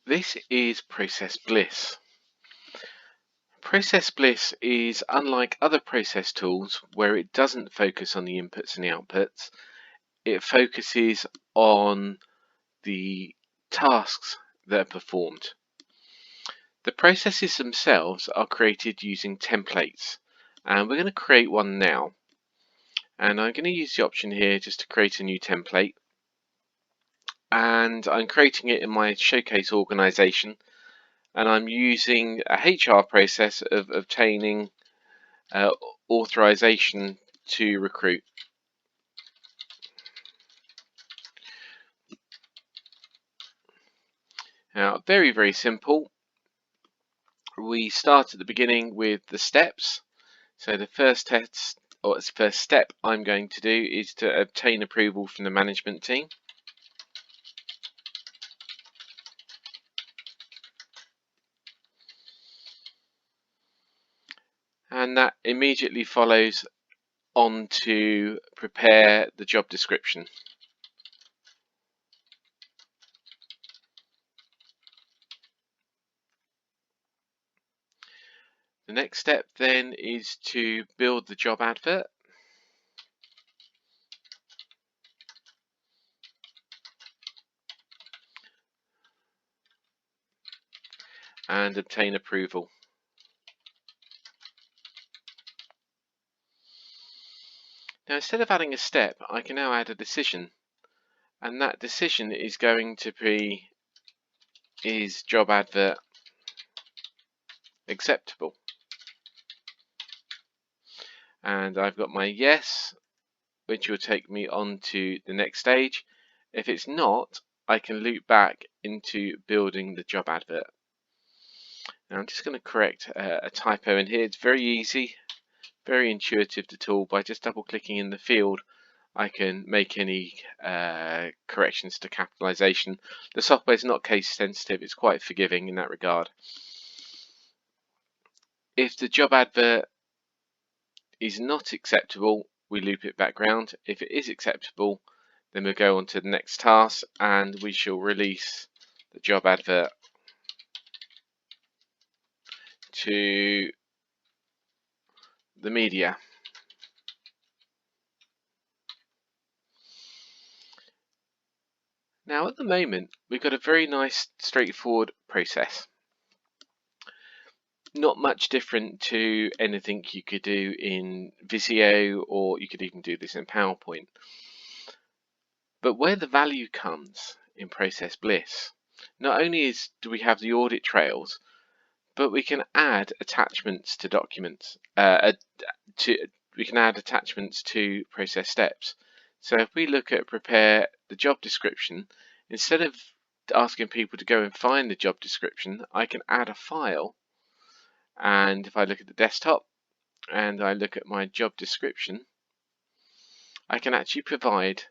This is Process Bliss. Process Bliss is unlike other process tools where it doesn't focus on the inputs and the outputs. It focuses on the tasks that are performed. The processes themselves are created using templates, and we're going to create one now. And I'm going to use the option here just to create a new template. And I'm creating it in my showcase organization, and I'm using a HR process of obtaining authorization to recruit. Now, very simple. We start at the beginning with the steps. So the first step I'm going to do is to obtain approval from the management team. And that immediately follows on to prepare the job description. The next step then is to build the job advert. And obtain approval. Now, instead of adding a step, I can now add a decision, and that decision is going to be, is job advert acceptable? And I've got my yes, which will take me on to the next stage. If it's not, I can loop back into building the job advert. Now I'm just going to correct a typo in here. It's very easy, very intuitive to tool. By just double clicking in the field, I can make any corrections to capitalization. The software is not case sensitive, it's quite forgiving in that regard. If the job advert is not acceptable, we loop it back round. If it is acceptable, then we'll go on to the next task and we shall release the job advert to the media. Now at the moment we've got a very nice straightforward process. Not much different to anything you could do in Visio, or you could even do this in PowerPoint. But where the value comes in Process Bliss, not only do we have the audit trails, but we can add attachments to documents. We can add attachments to process steps. So if we look at prepare the job description, instead of asking people to go and find the job description, I can add a file. And if I look at the desktop and I look at my job description, I can actually provide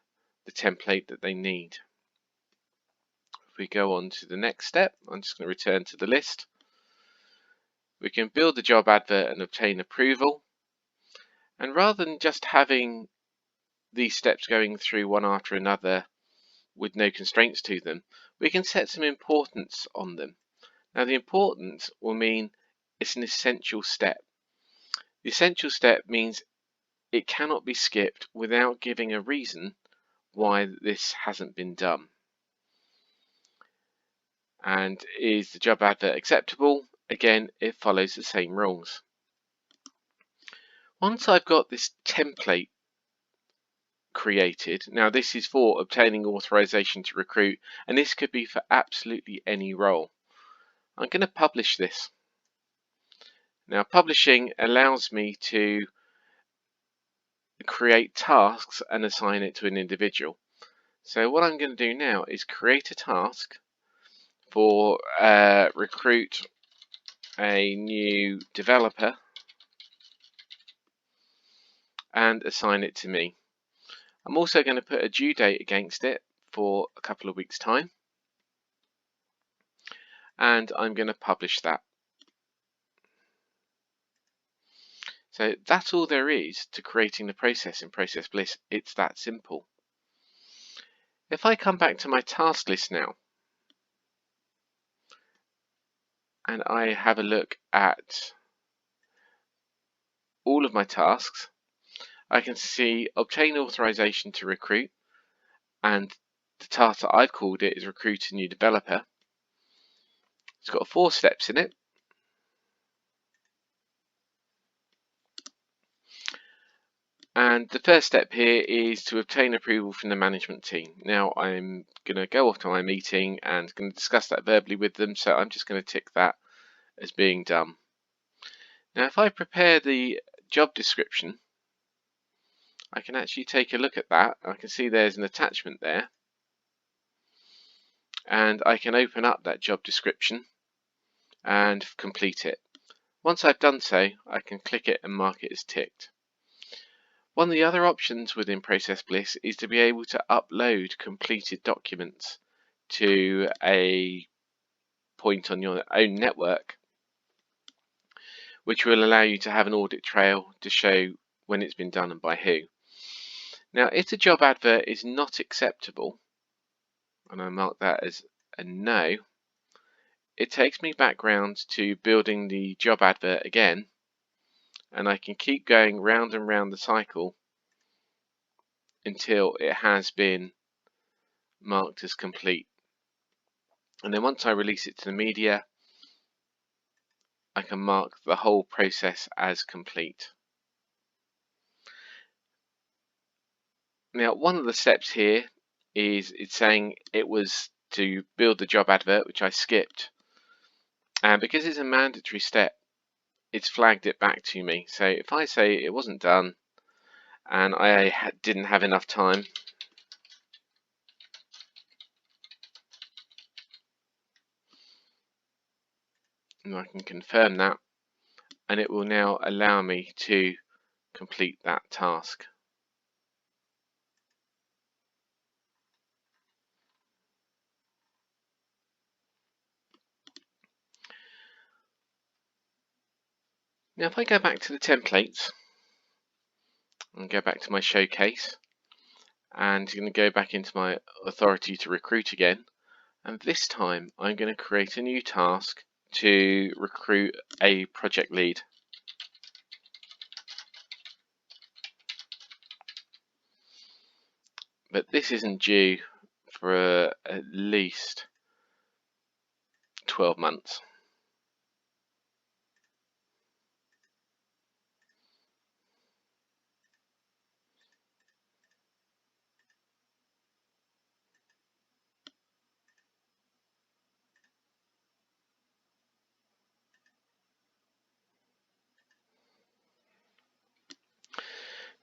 the template that they need. If we go on to the next step, I'm just going to return to the list. We can build the job advert and obtain approval. And rather than just having these steps going through one after another with no constraints to them, we can set some importance on them. Now the importance will mean it's an essential step. The essential step means it cannot be skipped without giving a reason why this hasn't been done. And is the job advert acceptable? Again, it follows the same rules. Once I've got this template created, now this is for obtaining authorization to recruit, and this could be for absolutely any role. I'm going to publish this. Now publishing allows me to create tasks and assign it to an individual. So what I'm going to do now is create a task for recruit a new developer and assign it to me. I'm also going to put a due date against it for a couple of weeks' time, and I'm going to publish that. So that's all there is to creating the process in Process Bliss. It's that simple. If I come back to my task list now, and I have a look at all of my tasks, I can see obtain authorization to recruit, and the task that I've called it is recruit a new developer. It's got 4 steps in it. And the first step here is to obtain approval from the management team. Now I'm going to go off to my meeting and going to discuss that verbally with them, so I'm just going to tick that as being done. Now if I prepare the job description, I can actually take a look at that. I can see there's an attachment there, and I can open up that job description and complete it. Once I've done so, I can click it and mark it as ticked. One of the other options within Process Bliss is to be able to upload completed documents to a point on your own network, which will allow you to have an audit trail to show when it's been done and by who. Now, if the job advert is not acceptable, and I mark that as a no, it takes me back round to building the job advert again, and I can keep going round and round the cycle until it has been marked as complete. And then once I release it to the media, I can mark the whole process as complete. Now, one of the steps here is it's saying it was to build the job advert, which I skipped. And because it's a mandatory step, it's flagged it back to me. So if I say it wasn't done and I didn't have enough time, and I can confirm that, and it will now allow me to complete that task. Now if I go back to the templates and go back to my showcase, and I'm going to go back into my authority to recruit again, and this time I'm going to create a new task to recruit a project lead. But this isn't due for at least 12 months.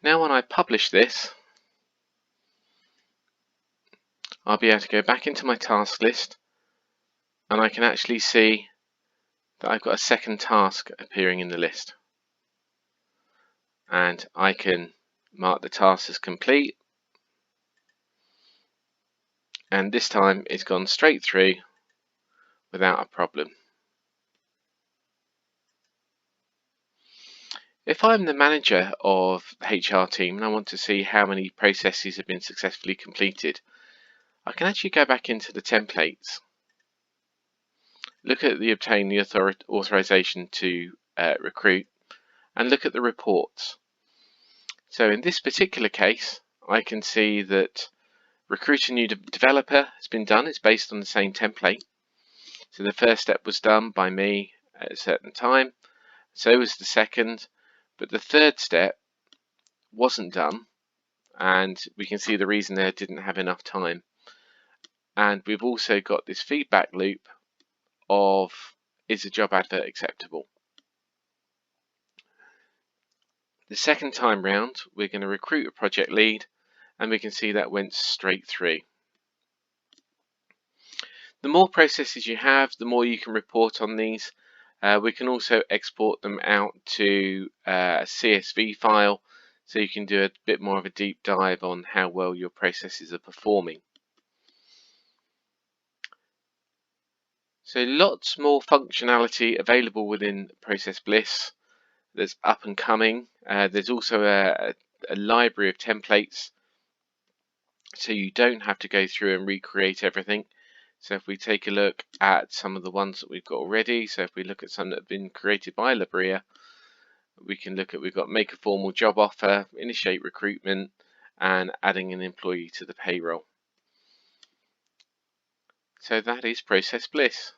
Now when I publish this, I'll be able to go back into my task list, and I can actually see that I've got a second task appearing in the list. And I can mark the task as complete, and this time it's gone straight through without a problem. If I'm the manager of the HR team and I want to see how many processes have been successfully completed, I can actually go back into the templates, look at the obtain the authorization to recruit, and look at the reports. So in this particular case, I can see that recruit a new developer has been done. It's based on the same template. So the first step was done by me at a certain time. So was the second, but the third step wasn't done, and we can see the reason there, didn't have enough time. And we've also got this feedback loop of, is the job advert acceptable? The second time round, we're going to recruit a project lead, and we can see that went straight through. The more processes you have, the more you can report on these. We can also export them out to a CSV file, so you can do a bit more of a deep dive on how well your processes are performing. So lots more functionality available within Process Bliss that's up and coming. There's also a library of templates, so you don't have to go through and recreate everything. So if we take a look at some of the ones that we've got already, so if we look at some that have been created by Labria, we can look at, we've got make a formal job offer, initiate recruitment, and adding an employee to the payroll. So that is Process Bliss.